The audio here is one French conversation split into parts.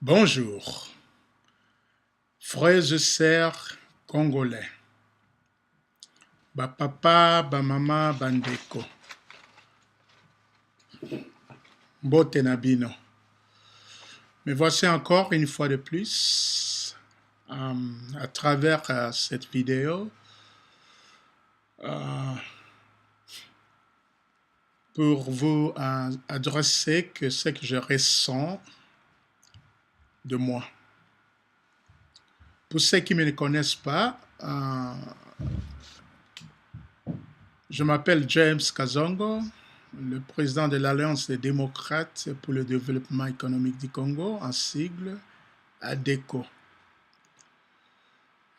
Bonjour, frères et sœurs congolais, papa, maman, bandeko, mbote na bino. Me voici encore une fois de plus à travers cette vidéo euh, pour vous adresser ce que je ressens de moi. Pour ceux qui ne me connaissent pas, je m'appelle James Kazongo, le président de l'Alliance des démocrates pour le développement économique du Congo, en sigle ADECO.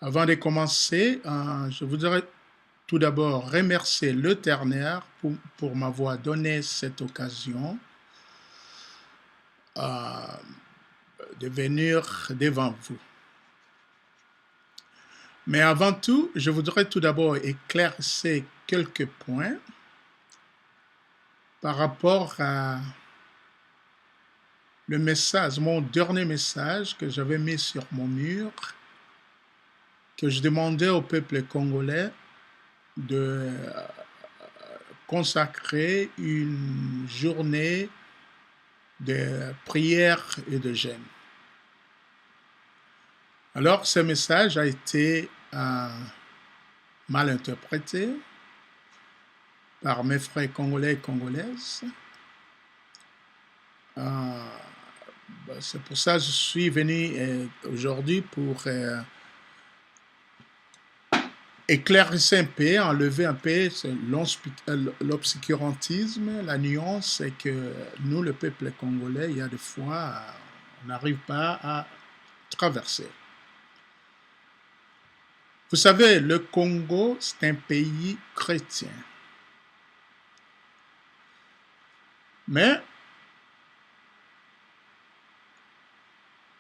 Avant de commencer, je voudrais tout d'abord remercier l'Éternel pour m'avoir donné cette occasion de venir devant vous. Mais avant tout, je voudrais tout d'abord éclaircir quelques points par rapport à le message, mon dernier message que j'avais mis sur mon mur, que je demandais au peuple congolais de consacrer une journée de prière et de jeûne. Alors, ce message a été mal interprété par mes frères congolais et congolaises. C'est pour ça que je suis venu aujourd'hui pour éclaircir un peu, enlever un peu l'obscurantisme, la nuance, c'est que nous, le peuple congolais, il y a des fois, on n'arrive pas à traverser. Vous savez, le Congo, c'est un pays chrétien. Mais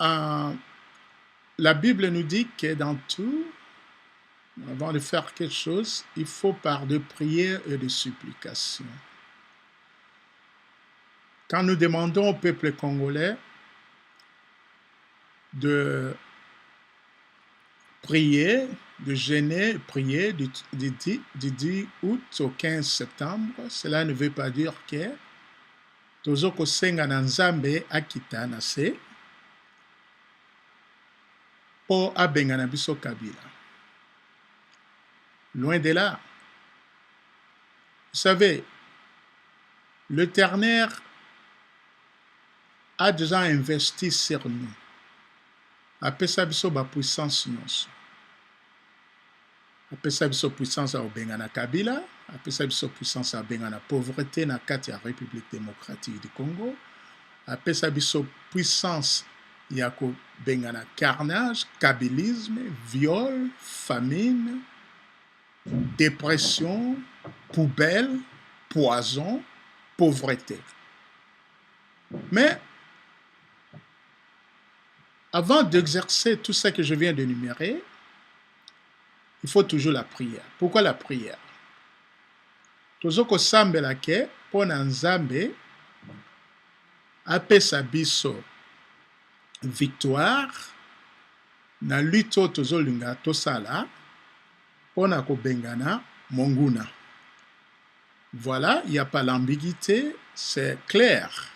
la Bible nous dit que dans tout, avant de faire quelque chose, il faut par de prières et de supplications. Quand nous demandons au peuple congolais de prier, de jeûner, prier du 10 août au 15 septembre, cela ne veut pas dire que tozokosenga na nzambe akita na se po abenga na biso Kabila. Loin de là. Vous savez, l'Éternel a déjà investi sur nous. Apesa biso ba puissance nyonso. Apesa biso puissance ya obenga na Kabila, apesa biso puissance ya obenga na pauvreté na kati ya République démocratique du Congo, apesa biso puissance ya kobenga na carnage, kabilisme, viol, famine, dépression, poubelle, poison, pauvreté. Mais avant d'exercer tout ce que je viens d'énumérer, il faut toujours la prière. Pourquoi la prière? Tozoko sambela ke pona nzambe apesa biso victoire na lutte oyo tozolinga tosala pona kobengana monguna. Voilà, il n'y a pas l'ambiguïté, c'est clair.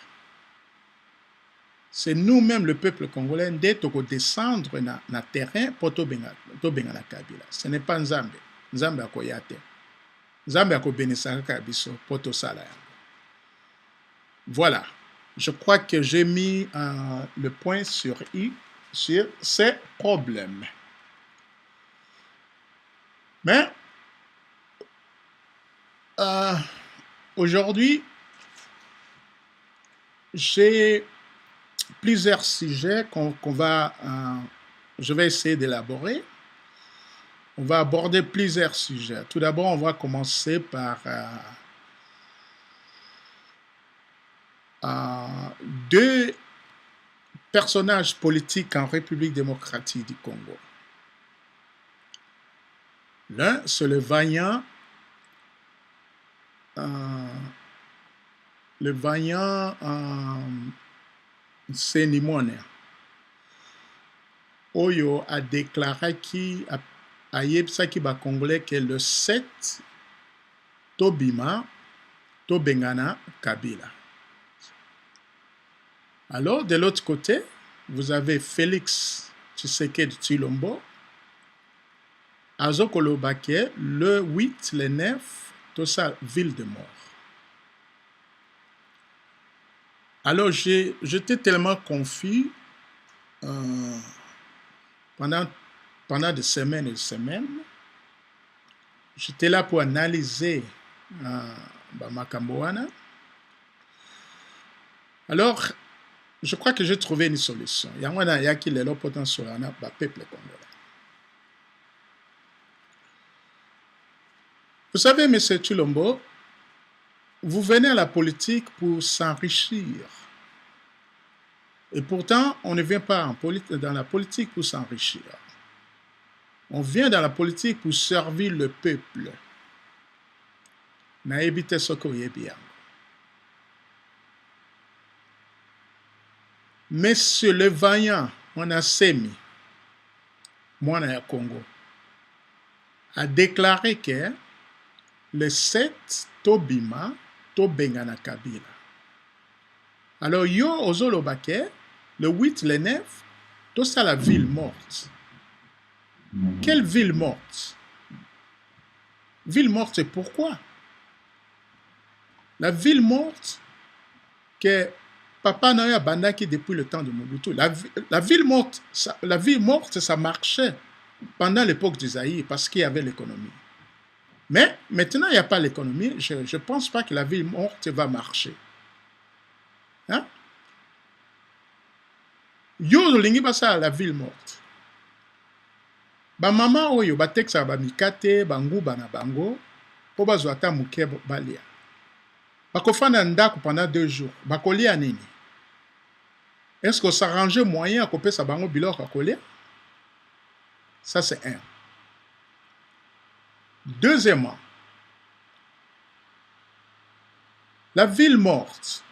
C'est nous-mêmes, le peuple congolais, dès qu'on descendre na terrain pour tobenga na Kabila. Ce n'est pas Nzambe. Nzambe akoyate. Nzambe akobenisa kabiso pour to sala. Voilà. Je crois que j'ai mis le point sur I sur ces problèmes. Mais aujourd'hui, j'ai plusieurs sujets je vais essayer d'élaborer. On va aborder plusieurs sujets. Tout d'abord, on va commencer par deux personnages politiques en République démocratique du Congo. L'un, c'est le vaillant Senimone. Oyo a déclaré qui a yebisaki ba Congolais que le 7 tobima tobengana Kabila. Alors, de l'autre côté, vous avez Félix Tshisekedi Tshilombo, Azokolobake, le 8, le 9, tout ça, ville de mort. Alors, j'étais tellement confus pendant des semaines et des semaines. J'étais là pour analyser Makamboana. Alors, je crois que j'ai trouvé une solution. Il y a qui est potentiel sur le peuple congolais. Vous savez, M. Tshilombo, vous venez à la politique pour s'enrichir. Et pourtant, on ne vient pas dans la politique pour s'enrichir. On vient dans la politique pour servir le peuple. Naebite soko yebiang. Monsieur le vaillant, Mwanasemi, Mwana Congo, a déclaré que le 7 tobima tobengana Kabila. Alors yo ozolobake, le 8, le 9, tout ça la ville morte. Quelle ville morte? Ville morte, c'est pourquoi? La ville morte que Papa Noya Bandaki depuis le temps de Mobutu. La ville morte, ça marchait pendant l'époque d'Isaïe parce qu'il y avait l'économie. Mais maintenant, il n'y a pas l'économie. Je ne pense pas que la ville morte va marcher. Hein? Yo lingi basa la ville morte. Ba mama oyo ba teksa ba mikate bangu bana bango po bazwa ata muke balia. Bakofanda ndako pendant 2 jours. Bakolia nini? Est-ce qu'on s'arrange moyen à couper sa bango biloko à coller? Ça c'est un. Deuxièmement, la ville morte.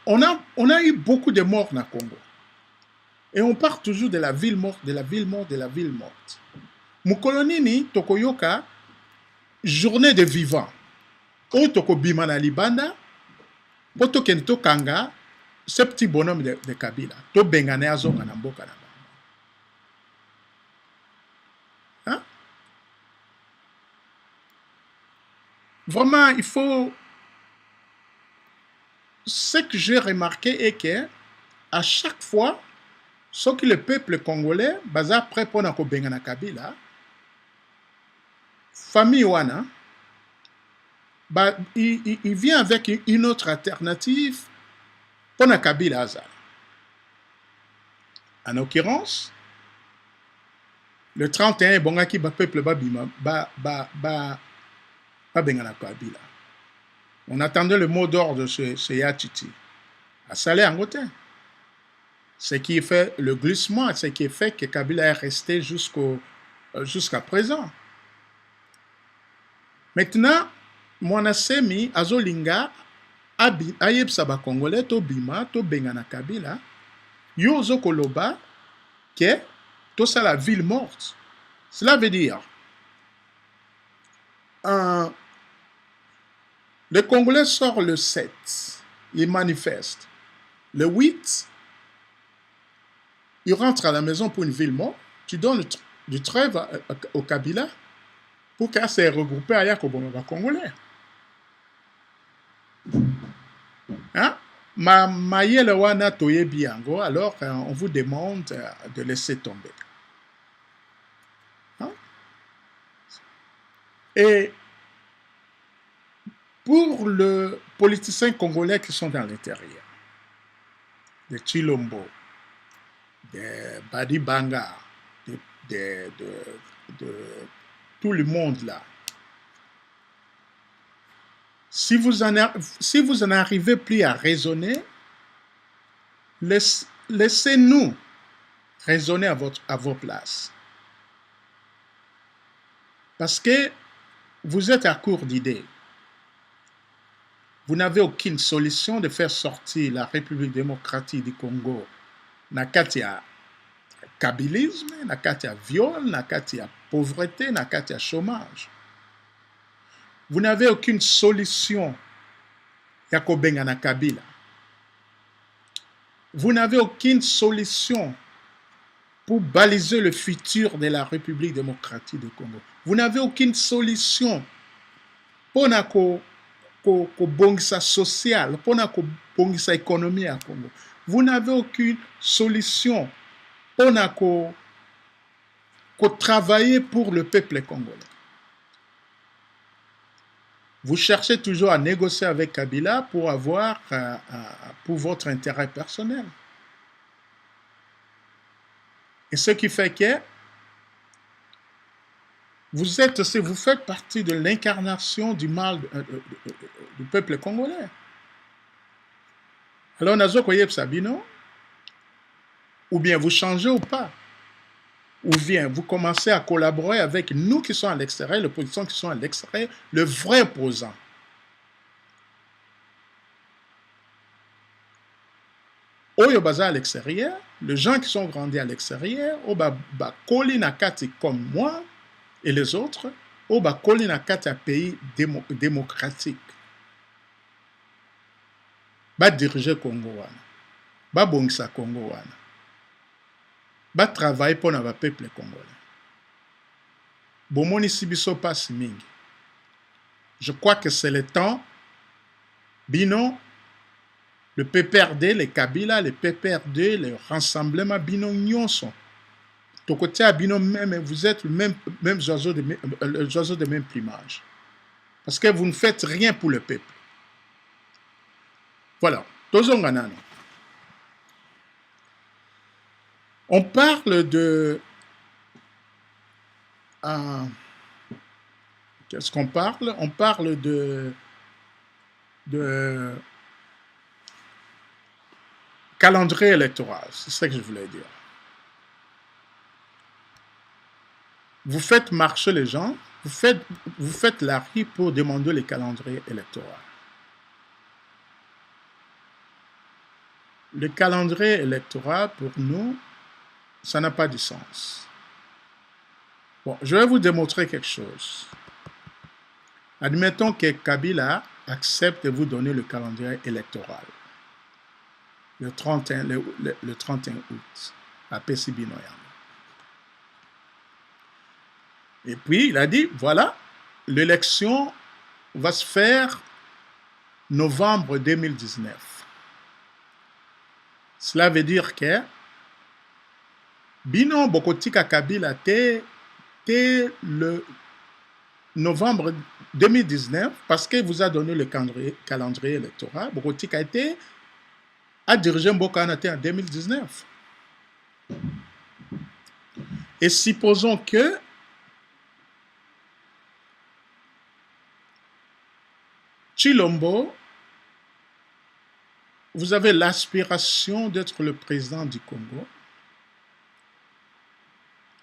On a eu beaucoup de morts dans le Congo. Et on part toujours de la ville morte, de la ville morte, de la ville morte. Mukolonini, Tokoyoka, journée de vivants. O Toko Bimana Libanda, Poto Kento Kanga, ce petit bonhomme de Kabila. To Bengane Azonga Namboka Namba. Hein? Vraiment, il faut. Ce que j'ai remarqué est que, à chaque fois, ce que le peuple congolais, baza prêt pour na Bengana Kabila, famille Wana, il vient avec une autre alternative pour na Kabila Azar. En l'occurrence, le 31, Bongaki ba peuple babima, ba Bengana Kabila. On attendait le mot d'ordre de ce Yachiti. À Salé Angotin. Ce qui fait le glissement, ce qui fait que Kabila est resté jusqu'à présent. Maintenant, Mwanasemi, Azolinga, Ayeb Saba Congolais, to Bima, to Bengana Kabila, Yozo Koloba, que tout ça la ville morte. Cela veut dire, le Congolais sort le 7, il manifeste. Le 8, il rentre à la maison pour une ville morte. Tu donnes du trêve au Kabila pour qu'elle se regroupe à Yakobonga Congolais. Hein? Mayele wana toye biango, alors on vous demande de laisser tomber. Hein? Et pour les politiciens congolais qui sont dans l'intérieur, de Tshilombo, de Badi Banga, de tout le monde là, si vous en arrivez plus à raisonner, laissez-nous raisonner à vos places. Parce que vous êtes à court d'idées. Vous n'avez aucune solution de faire sortir la République démocratique du Congo na kati ya kabylisme, na kati ya viol, na kati ya pauvreté, na kati ya chômage. Vous n'avez aucune solution ya kobengana Kabila. Vous n'avez aucune solution pour baliser le futur de la République démocratique du Congo. Vous n'avez aucune solution pour na bongisa social, pour na bongisa économie à Congo. Vous n'avez aucune solution pour na travailler pour le peuple congolais. Vous cherchez toujours à négocier avec Kabila pour avoir pour votre intérêt personnel. Et ce qui fait que vous faites partie de l'incarnation du mal du peuple congolais. Alors, nazo koyeb sabino, ou bien vous changez ou pas, ou bien vous commencez à collaborer avec nous qui sommes à l'extérieur, l'opposition qui sont à l'extérieur, le vrai opposant. Oyo baza à l'extérieur, les gens qui sont grandis à l'extérieur, ba koli na kati comme moi et les autres, ba koli na kati à pays démocratique. Ba diriger Congo wana, ba bongisa Congo wana, ba travailler pour le peuple congolais. Bomoni sibiso passe mingi. Je crois que c'est le temps, bino, le PPRD, les Kabila, les PPRD, le rassemblement bino nyonso. Tokote à bino même, vous êtes le même oiseau de même plumage. Parce que vous ne faites rien pour le peuple. Voilà. Tozonganano. On parle de... qu'est-ce qu'on parle? On parle de calendrier électoral. C'est ça que je voulais dire. Vous faites marcher les gens, vous faites la rue pour demander les calendriers électoraux. Le calendrier électoral, pour nous, ça n'a pas de sens. Bon, je vais vous démontrer quelque chose. Admettons que Kabila accepte de vous donner le calendrier électoral. Le 31 août, à Pesibinoyam. Et puis, il a dit, voilà, l'élection va se faire novembre 2019. Cela veut dire que Bino Bokotika Kabila te le novembre 2019 parce qu'il vous a donné le calendrier électoral. Bokotika a dirigé Mbokanate en 2019. Et supposons que Chilombo, vous avez l'aspiration d'être le président du Congo.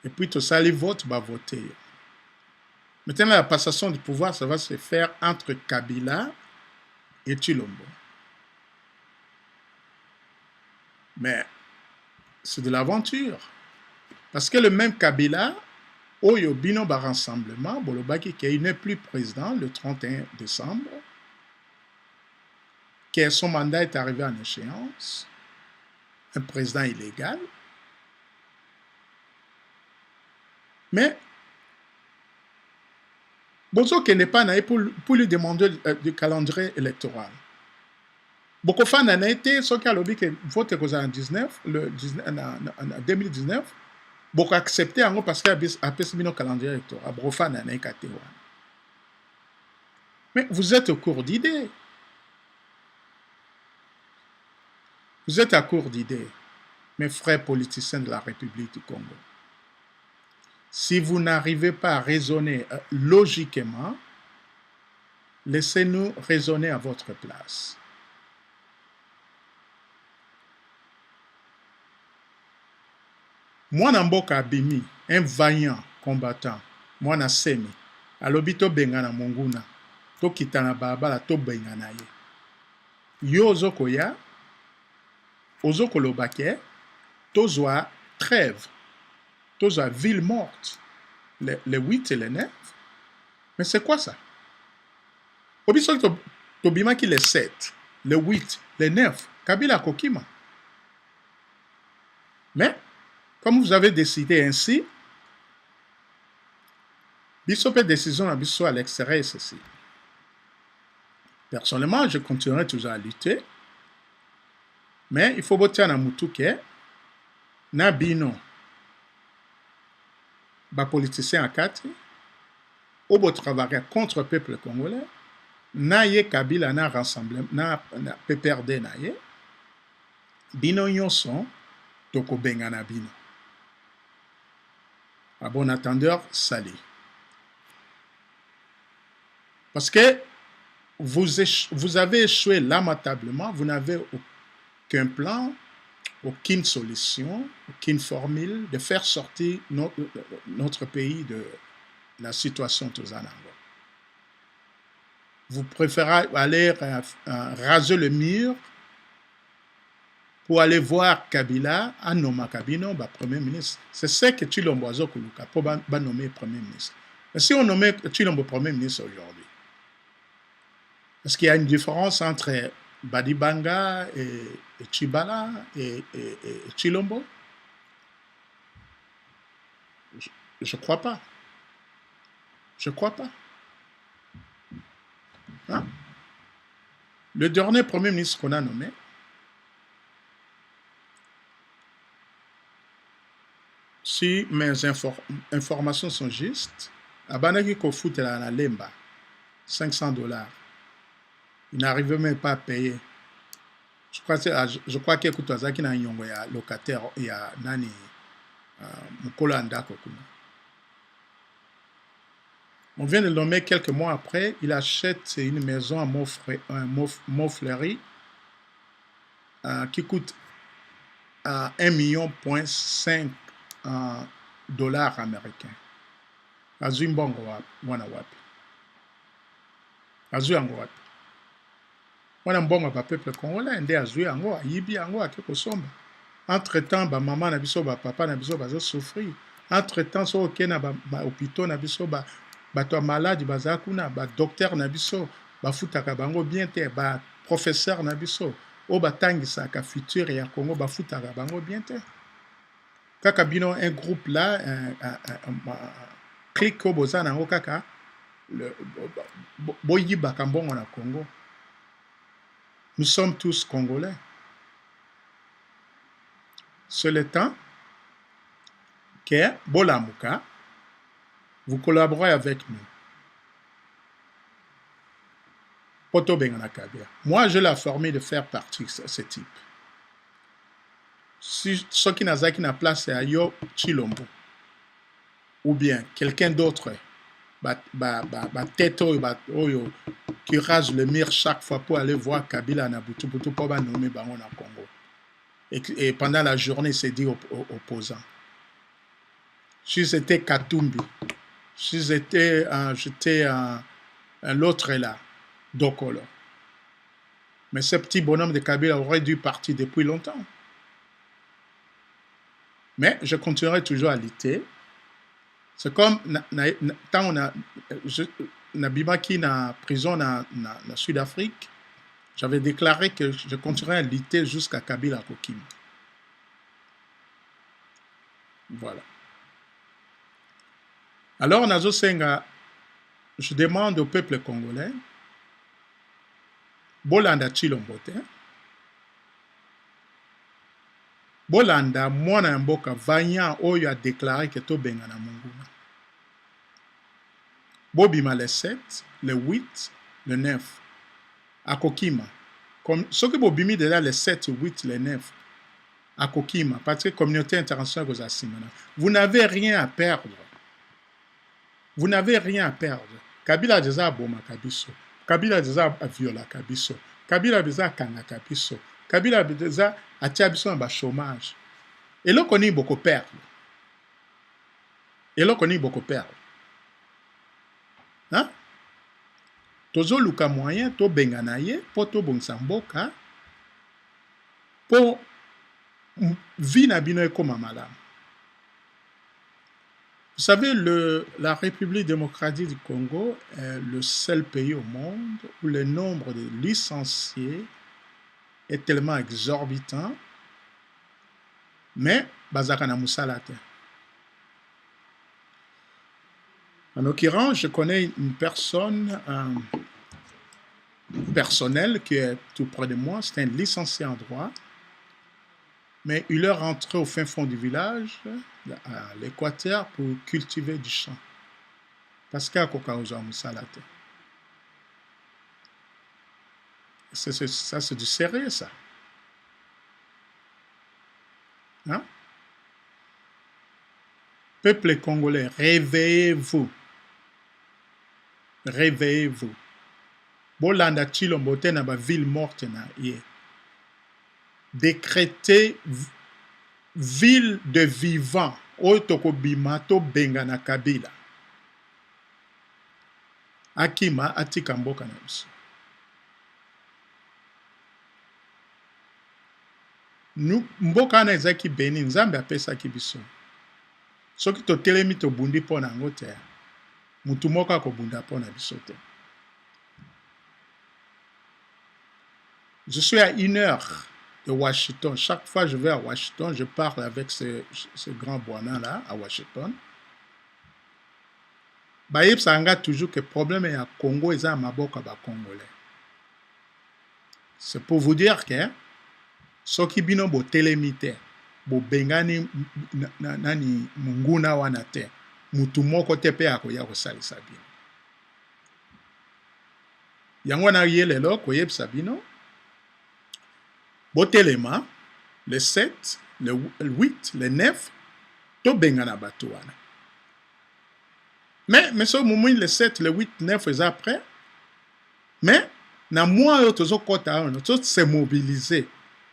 Et puis, tout ça, les votes va voter. Maintenant, la passation du pouvoir, ça va se faire entre Kabila et Chilombo. Mais c'est de l'aventure. Parce que le même Kabila, Oyo Bino ba rassemblement, Bolobaki, qui n'est plus président le 31 décembre, que son mandat est arrivé en échéance, un président illégal. Mais, Bozo qui n'est pas naïf pour lui demander du calendrier électoral. Beaucoup de gens ont été, ceux qui ont lobby que vote en 2019, beaucoup accepté parce qu'il y a un calendrier électoral. Beaucoup de gens ont été. Mais vous êtes au cours d'idées. Vous êtes à court d'idées, mes frères politiciens de la République du Congo. Si vous n'arrivez pas à raisonner logiquement, laissez-nous raisonner à votre place. Moi, Namboka Abimi, un vaillant combattant, moi, na Semi, à l'obito Bengana Monguna, to kitana babala to Bengana ye. Yo Zokoya, Ozokolobake, tozwa trêve, tous à ville morte, les 8 et les 9. Mais c'est quoi ça? Obiso Tobima qui les 7, les 8, les 9, Kabila Kokima. Mais, comme vous avez décidé ainsi, Bisso peut décision à Bisso à l'extérieur, ceci. Personnellement, je continuerai toujours à lutter, mais il faut voter à Moutouke, na bino, ba politicien à 4, ou bo travailler contre le peuple congolais, na ye Kabila na rassemblement, na PPRD na ye, bino nyonso, toko bengana bino. À bon attendeur, sali. Parce que vous avez échoué lamentablement, vous n'avez aucun plan, aucune solution, aucune formule de faire sortir notre pays de la situation Tozanango. Vous préférez aller raser le mur pour aller voir Kabila, à nommer Kabino, Premier ministre. C'est ce que Chilombo Azokuluka pour nommer Premier ministre. Mais si on nommait Chilombo Premier ministre aujourd'hui, est-ce qu'il y a une différence entre Badibanga et Chibala et Chilombo? Je ne crois pas. Je ne crois pas. Hein? Le dernier Premier ministre qu'on a nommé, si mes informations sont justes, Abanaki Kofout est à la Lemba, $500. Il n'arrivait même pas à payer. Je crois qu'il y a un locataire, il y a Nani Mukola Andako. On vient de le nommer quelques mois après, il achète une maison à Montfleury qui coûte 1,5 million dollars américains. Azui mbongo wana wapi. Azui yango wapi. Wana mbongo ba peuple congolais nde azui yango ayibi yango akeko somba. Entre-temps ba maman na biso ba papa na biso bazo souffrir. Entre-temps so okena ba hôpitaux na biso bato malade baza kuna ba docteur na biso bafutaka bango bien te ba professeur na biso o batangisaka futur ya Congo bafutaka bango bien te. Kaka bino un groupe là clique au bozana ngo kaka boyibaka mbongo na Congo. Nous sommes tous Congolais. C'est le temps que Bolamuka, vous collaborez avec nous. Poto Bengana Kabila. Moi, je l'ai formé de faire partie de ce type. Si ceux qui n'ont pas place à Yo Chilombo, ou bien quelqu'un d'autre, tête qui rase le mur chaque fois pour aller voir Kabila Nabutu pour nommer Bango na Congo. Et pendant la journée, c'est dit aux opposants. Si c'était Katumbi, si j'étais l'autre là, Dokolo. Mais ce petit bonhomme de Kabila aurait dû partir depuis longtemps. Mais je continuerai toujours à lutter. C'est comme quand on a Nabimaki na prison na Sud-Afrique, j'avais déclaré que je continuerai à lutter jusqu'à Kabila Kokim. Voilà. Alors, Nazo Senga, je demande au peuple congolais, Bolanda Chilombote, Bolanda, Mwana Mboka, Vanyan, Oyo a déclaré que to Bengana Munguna. Bobima le 7, le 8, le 9, à Kokima. Comme, ce que Bobimi déjà le 7, le 8, le 9, à Kokima, parce que la communauté internationale vous a simana. Vous n'avez rien à perdre. Vous n'avez rien à perdre. Kabila déjà Boma Kabiso. Kabila déjà Viola Kabiso. Kabila déjà Kanga Kabiso. Kabila déjà Atiabiso en bas chômage. Et là, on a beaucoup perdre. Et là, on a beaucoup perdre. Hein? Tozo luka moyen, to benganaye, po to bongsamboka, po vi na bino ekoma malamu. Vous savez, la République démocratique du Congo est le seul pays au monde où le nombre de licenciés est tellement exorbitant, mais bazaka na musala te. En l'occurrence, je connais une personne personnelle qui est tout près de moi, c'est un licencié en droit, mais il est rentré au fin fond du village, à l'Équateur, pour cultiver du champ. Parce qu'il y a un musala te. Ça, c'est du sérieux, ça. Hein? Peuple congolais, réveillez-vous. Réveillez-vous. Bolanda Chilombo te na ba ville morte na ye. Décrétez ville de vivants. Oyo tokobima tobenga na Kabila. Akima atika mboka na biso. Mboka na ezaki beni nzambe apesaki biso. Soki totelemi tobundi mpo na yango te, mutu moko akobunda mpo na biso te. Je suis à 1 heure de Washington. Chaque fois que je vais à Washington, je parle avec ce grand Bwana-là à Washington. Bayeb sanga toujours que le problème est à Congo et à Maboka ba Congolais. C'est pour vous dire que ce qui bino bo telemite, bo bengani nani munguna wana te, mutu moko te pe akoya kosalisa bino. Yango na yelelo koyeb sabino. Botelema, le 7, le 8, le 9, to bengana batouana. Mais ce moment, le 7, le 8, 9, et après, mais, na moi, on se mobiliser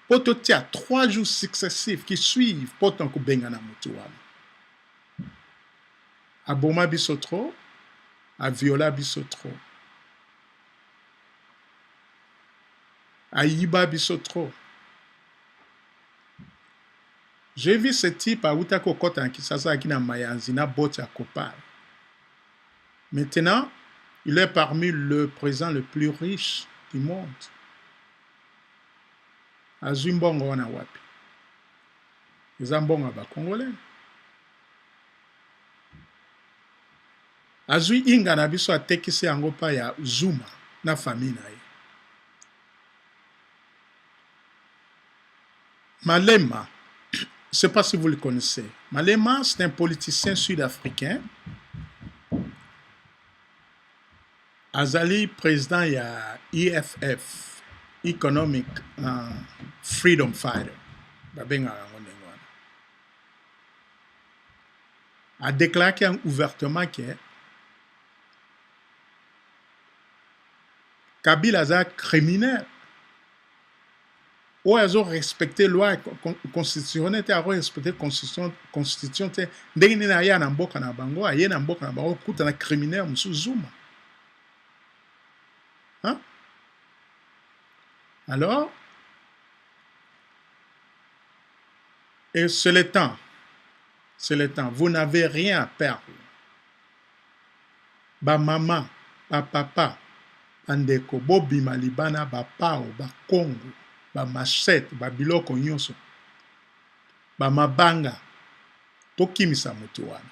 pour te tirer 3 jours successifs qui suivent pour ton coup bengana mutouana. A Boma bisotro, a Viola bisotro, a Yiba bisotro. J'ai vu ce type à Outako Kota en Kisasa qui n'a Mayanzi, n'a botte à Kopal. Maintenant, il est parmi le président le plus riche du monde. A Zumbongo wana wapi. Zambongo ba Congolais. A Zui Inga na biso atekisi yango pa ya Zuma na famille na ye. Malema. Je ne sais pas si vous le connaissez. Malema, c'est un politicien sud-africain. Azali, président, il y a EFF, Economic Freedom Fighter. A déclaré ouvertement que Kabila est criminel. Ou elles ont respecté la loi constitutionnelle, elles ont respecté la constitution. Dès qu'il y a un mboka na bango, il y a un mboka na bango, il y a un criminel, M. Zuma. Hein? Alors, et c'est le temps. C'est le temps. Vous n'avez rien à perdre. Ba maman, ba papa, bandeko, bo bima libana, ba pao, ba Congo. Ba machette, ba biloko nyonso, ba mabanga, tokimisa mutu wana.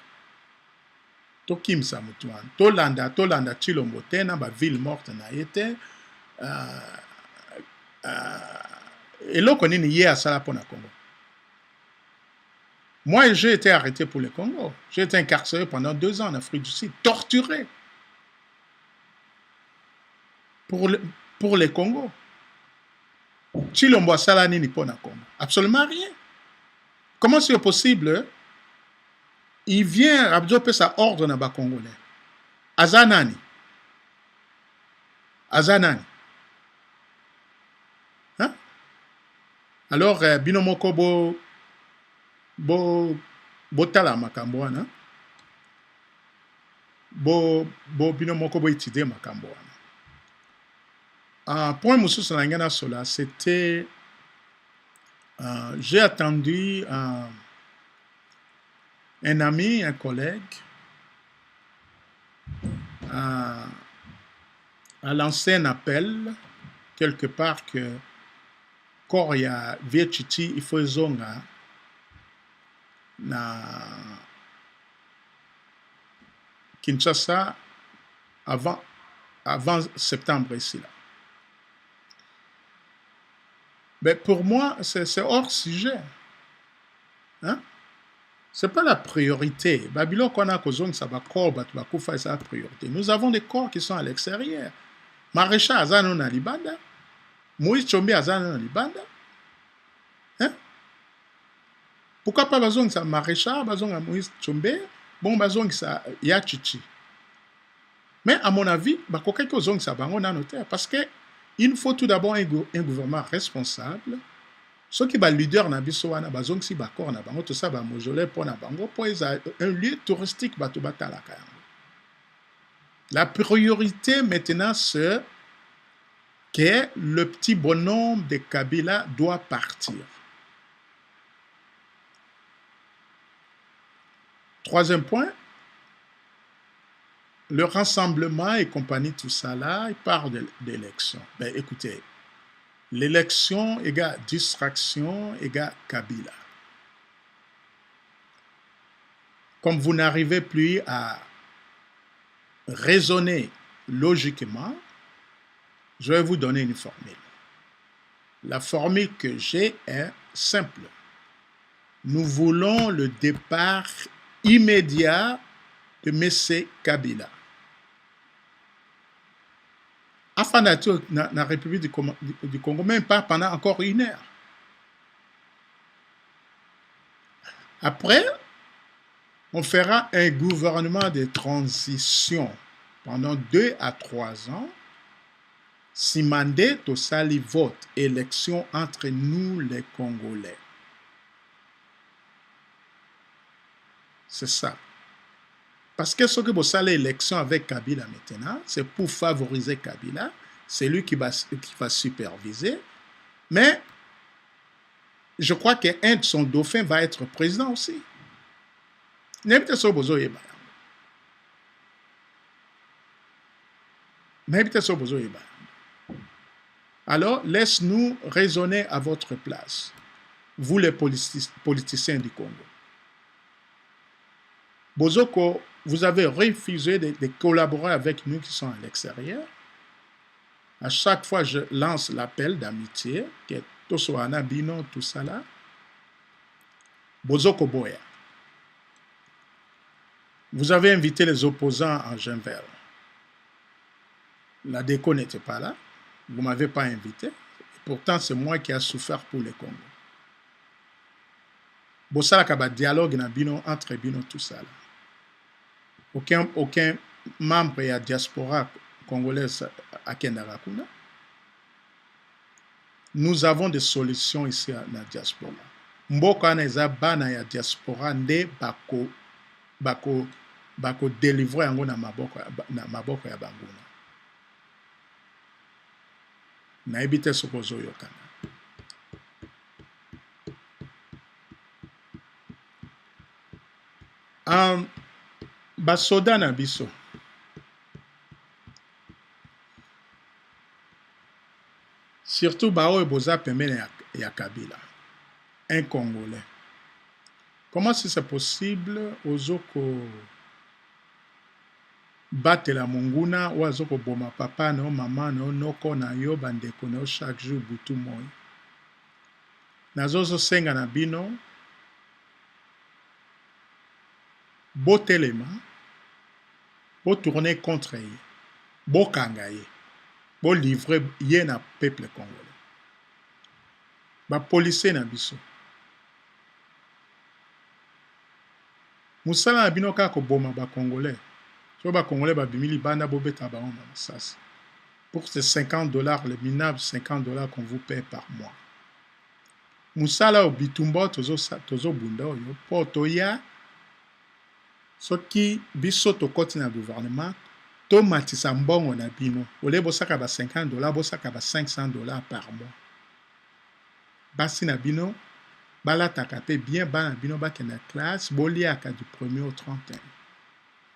Tokimisa mutu wana. Tolanda Chilombo te na ba ville morte na yete. Eloko nini ye asala pona Congo. Moi, j'ai été arrêté pour le Congo. J'ai été incarcéré pendant 2 ans en Afrique du Sud, torturé pour le Congo. Chilombo asala nini pona Congo? Absolument rien. Comment c'est possible? Il vient absorber sa ordre na ba Congolais. Azanani. Azanani. Hein? Alors, binomoko bo tala makambo wana. Binomoko bo étudier makambo wana. Point Moussous Langana Sola, c'était. J'ai attendu un ami, un collègue a, a lancé un appel quelque part que quand il y a Vietchiti, il faut zonga na Kinshasa avant septembre ici là. Mais pour moi, c'est hors sujet. Hein? Ce n'est pas la priorité. Babylone, qu'on a causé, ça va corps, c'est la priorité. Nous avons des corps qui sont à l'extérieur. Maréchal Azano na Libanda, Moïse Chombe Azano na Libanda. Hein? Pourquoi pas besoin de ça Maréchal, besoin de Moïse Chombe, bon besoin de ça Yachichi. Mais à mon avis, bah quelque chose ça va on a noté parce que il faut tout d'abord un gouvernement responsable. Ceux qui sont leader na biso wana bazong si bakor na bango tout ça ba mojolé pour na bango pour un lieu touristique bato batala ka. La priorité maintenant c'est que le petit bonhomme de Kabila doit partir. Troisième point, le rassemblement et compagnie, tout ça là, il parle d'élection. Ben écoutez, l'élection égale distraction égale Kabila. Comme vous n'arrivez plus à raisonner logiquement, je vais vous donner une formule. La formule que j'ai est simple. Nous voulons le départ immédiat de M. Kabila. Afin d'être dans la République du Congo, même pas pendant encore 1 heure. Après, on fera un gouvernement de transition pendant 2 à 3 ans. Si mandé, tout ça, les votes, élection entre nous, les Congolais. C'est ça. Parce que ce que vous savez, l'élection avec Kabila maintenant, c'est pour favoriser Kabila. C'est lui qui va superviser. Mais je crois qu'un de son dauphin va être président aussi. Alors, laisse-nous raisonner à votre place, vous les politiciens du Congo. Bozoko, vous avez refusé de collaborer avec nous qui sont à l'extérieur. À chaque fois, je lance l'appel d'amitié, que Tosoana, Bino, tout ça là. Bozoko Boya. Vous avez invité les opposants en Genvel. La déco n'était pas là. Vous ne m'avez pas invité. Pourtant, c'est moi qui ai souffert pour le Congo. Bossala Kaba dialogue na Bino, entre Bino, tout ça là. Aucun membre de la diaspora congolaise à Kendarakuna. Nous avons des solutions ici à la diaspora. Mboka neza bana ya diaspora nde bako délivrer yango na maboko ya banguna. Na ebite sokozo yokana. Basoda na biso. Surtout Bao et Boza Pemene et Kabila. Un Congolais. Comment c'est possible aux oko battre la monguna ou aux oko boma papa no maman no noko na yo bandeko no chaque jour butu moi. Nazozo senga na bino botelema bo tourner contre ye bo kangaye bo livrer ye na peuple congolais ba policier na biso musala na bino kaka koboma ba congolais so ba congolais ba bimili banda bo beta ba on masasi pour ces $50 les minables $50 qu'on vous paie par mois musala o bitumba tozo bunda oyo po toya soki biso tokoti na gouvernement tomatisa mbongo na bino ole bosaka ba $50 bosaka ba $500 par mois basi na bino balataka mpe bien bana bino bakende classe boliaka du 1er au 31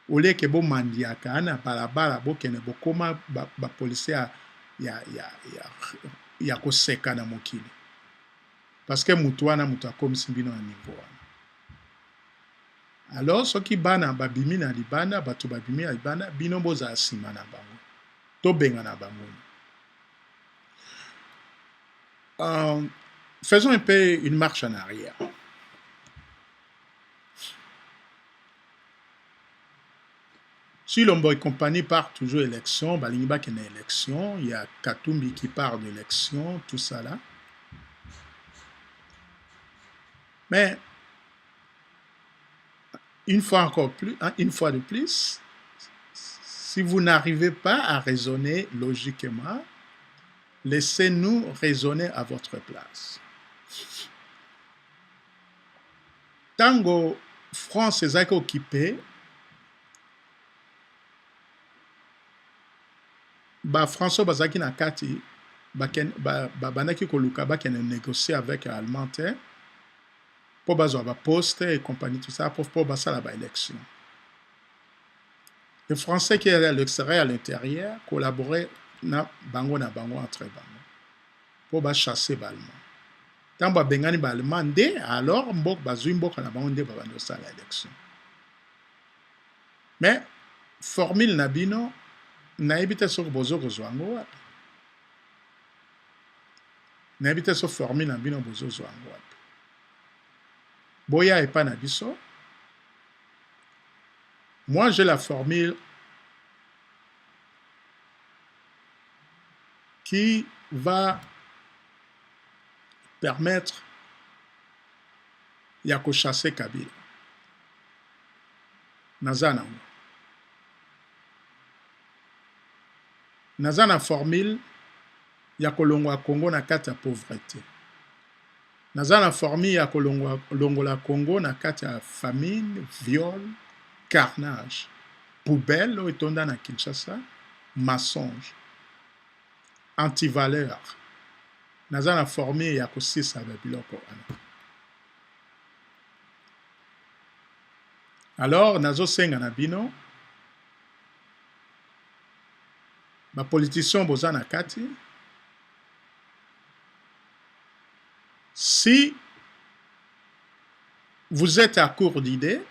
oleke bomandiaka na balabala bokende bokoma bapolisier ya koseka na mokili parce que mutu wana mutu akomisi bino na niveau wana. Alors soki bana babimi na libanda bato babimi na libanda bino bozala nsima na bango tobenga na bango. Faisons un peu une marche en arrière. Si Lombo et compagnie part toujours élection, Balingiba qui est une élection, il y a Katumbi qui part d'élection, tout ça là. Mais une fois de plus, si vous n'arrivez pas à raisonner logiquement, laissez-nous raisonner à votre place. Tango France est occupée, François Bazaki na kati banaki koluka bakene négocier avec Allemand pour bazwa ba poste et compagnie tout ça pour basala ba élection. Les Français qui étaient à l'extérieur à l'intérieur collaboraient na bango entre bango pour ba chasser ba Allemand. Tant ba bengani ba Allemand nde alors mbok bazui mbok na bango nde ba bando sa la élection. Mais formule na bino naibite soki bozokozwa yango wapi naibite so formule na bino bozozwa yango wapi boya epa na biso. Moi j'ai la formule qui va permettre ya kochasser Kabila naza nango. Naza na formule ya kolongwa Congo na kati ya pauvreté. Naza na formule ya kolongola Congo na kati ya famine, viol, carnage, poubelle oyo etonda na Kinshasa, mensonge, antivaleur. Naza na formule ya kosisa biloko wana. Alors nazosenga na bino bapoliticien boza na kati, si vous êtes à court d'idées,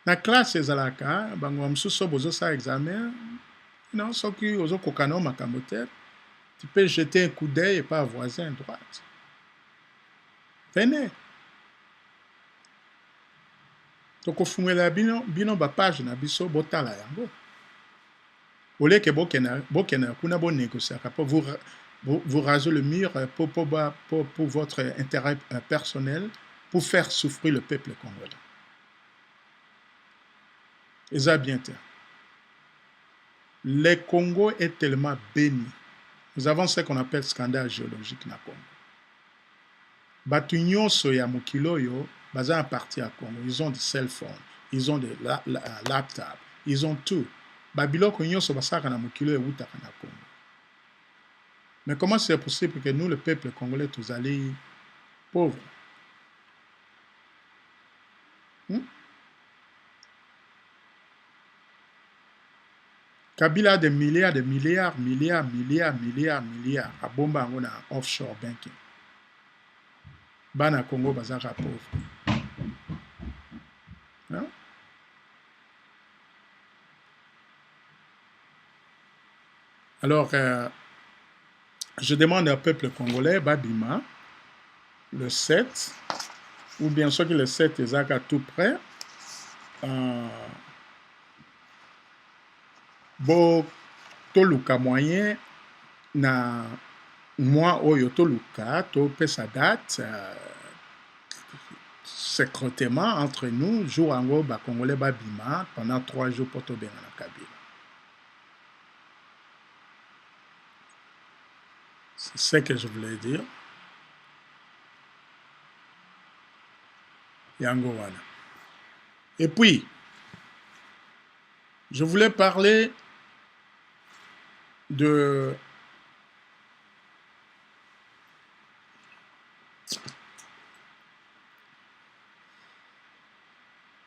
na classe ezalaka bango mosusu bozosala examen non soki ozokoka na makambo te, tu peux jeter un coup d'œil et pas voisin droite. Venez tokofungela bino bapage na biso botala yango oleke bokena kuna bonégociaka pour vous raser le mur pour votre intérêt personnel, pour faire souffrir le peuple congolais. Et ça bien sûr. Le Congo est tellement béni. Nous avons ce qu'on appelle scandale géologique na Congo. Batu nyonso ya mokilo yo baza parti à Congo. Ils ont des cell phones, ils ont des laptops, ils ont tout. Babiloko nyonso basaka na mokilo ya utaka na Congo. Mais comment c'est possible que nous, le peuple congolais, tous allés pauvres? Kabila a des milliards à bomba on a offshore banking. Bana Congo bazaka pauvre. Hein? Alors, je demande au peuple congolais, Babima, le 7, ou bien sûr que le 7 est à tout près, bo toluka moyen na moi oyo toluka to pesa date secrètement entre nous jour ango ba congolais babima pendant 3 jours pour to benga na Kabila. C'est ce que je voulais dire. Yango wana. Et puis je voulais parler de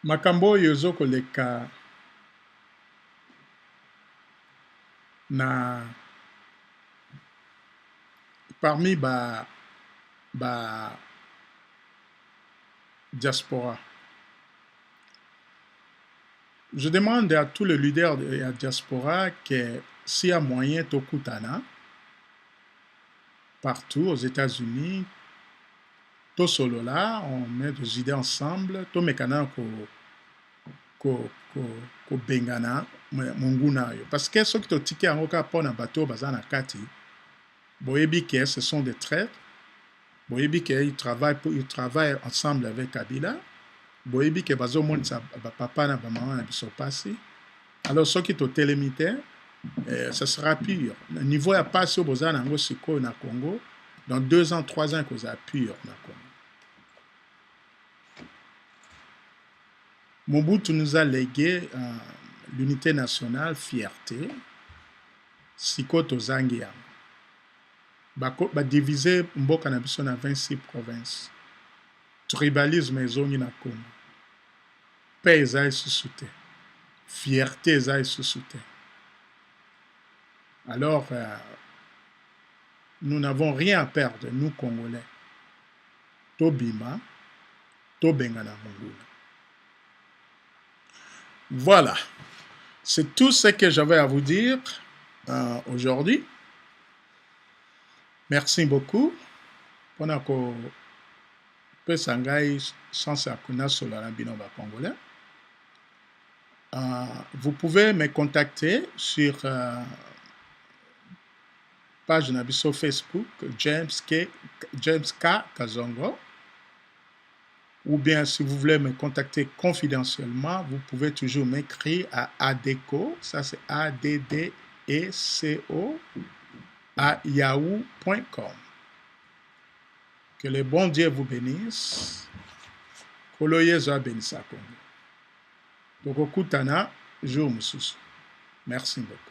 makambo oyo ezokoleka na parmi ba diaspora. Je demande à tous les leaders de la diaspora que s'il y a moyen tokutana partout aux États-Unis, to solo là, on met des idées ensemble, to mekana ko bengana munguna yo. Parce que ceux qui to tiki yango ka pona bateau bazana kati, boyebi que ce sont des traîtres, boyebi que ils travaillent ensemble avec Kabila, boyebi que bazo monisa papa na ba maman na biso passé. Alors ceux qui to télémité, ce sera pur. Le niveau ya passé au bozana ngo siko na Congo, dans 2 ans, 3 ans que ça pur na Congo. Mobutu nous a légué l'unité nationale, fierté, siko tozangi yango. Ba diviser mboka na biso na 26 provinces. Tribalisme ezongi na Congo. Paix eza lisusu te. Fierté eza lisusu te. Alors, nous n'avons rien à perdre, nous Congolais. Tobima, Tobengana Mongula. Voilà. C'est tout ce que j'avais à vous dire aujourd'hui. Merci beaucoup. Ponako Pesangai sans akuna solana binomba congolais. Vous pouvez me contacter sur page nabiso Facebook James K Kazongo, ou bien si vous voulez me contacter confidentiellement, vous pouvez toujours m'écrire à ADECO, ça c'est ADDECO à yahoo.com. Que le bon Dieu vous bénisse. Koloyezo benissa Congo. Tokokutana jour mususu. Merci beaucoup.